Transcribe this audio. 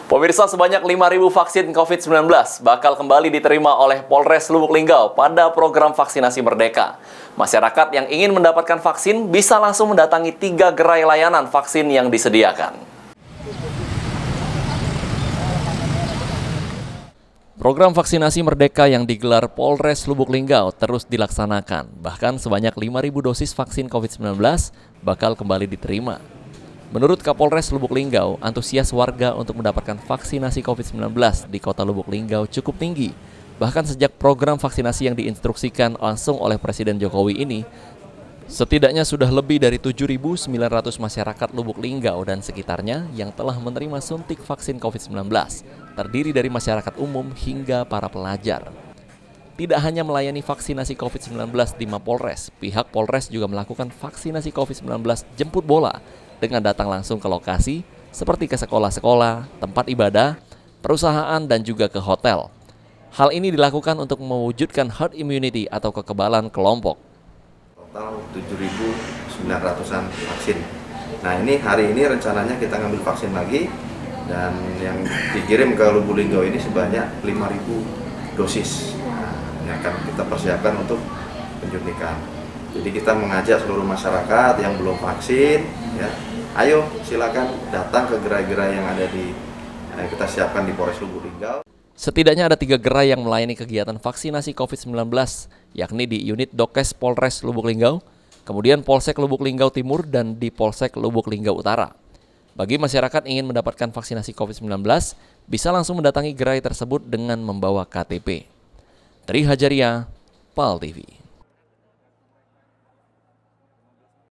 Pemirsa, sebanyak 5.000 vaksin COVID-19 bakal kembali diterima oleh Polres Lubuk Linggau pada program vaksinasi Merdeka. Masyarakat yang ingin mendapatkan vaksin bisa langsung mendatangi 3 gerai layanan vaksin yang disediakan. Program vaksinasi Merdeka yang digelar Polres Lubuk Linggau terus dilaksanakan. Bahkan sebanyak 5.000 dosis vaksin COVID-19 bakal kembali diterima. Menurut Kapolres Lubuk Linggau, antusias warga untuk mendapatkan vaksinasi COVID-19 di kota Lubuk Linggau cukup tinggi. Bahkan sejak program vaksinasi yang diinstruksikan langsung oleh Presiden Jokowi ini, setidaknya sudah lebih dari 7.900 masyarakat Lubuk Linggau dan sekitarnya yang telah menerima suntik vaksin COVID-19, terdiri dari masyarakat umum hingga para pelajar. Tidak hanya melayani vaksinasi COVID-19 di Mapolres, pihak Polres juga melakukan vaksinasi COVID-19 jemput bola dengan datang langsung ke lokasi seperti ke sekolah-sekolah, tempat ibadah, perusahaan, dan juga ke hotel. Hal ini dilakukan untuk mewujudkan herd immunity atau kekebalan kelompok. Total 7.900-an vaksin. Nah, hari ini rencananya kita ngambil vaksin lagi dan yang dikirim ke Lubuk Linggau ini sebanyak 5.000 dosis. Nah, ini akan kita persiapkan untuk penyuntikan. Jadi kita mengajak seluruh masyarakat yang belum vaksin, ya, ayo silakan datang ke gerai-gerai yang ada kita siapkan di Polres Lubuk Linggau. Setidaknya ada 3 gerai yang melayani kegiatan vaksinasi COVID-19, yakni di unit Dokes Polres Lubuk Linggau, kemudian Polsek Lubuk Linggau Timur, dan di Polsek Lubuk Linggau Utara. Bagi masyarakat ingin mendapatkan vaksinasi COVID-19, bisa langsung mendatangi gerai tersebut dengan membawa KTP. Tri Hajaria, PAL TV.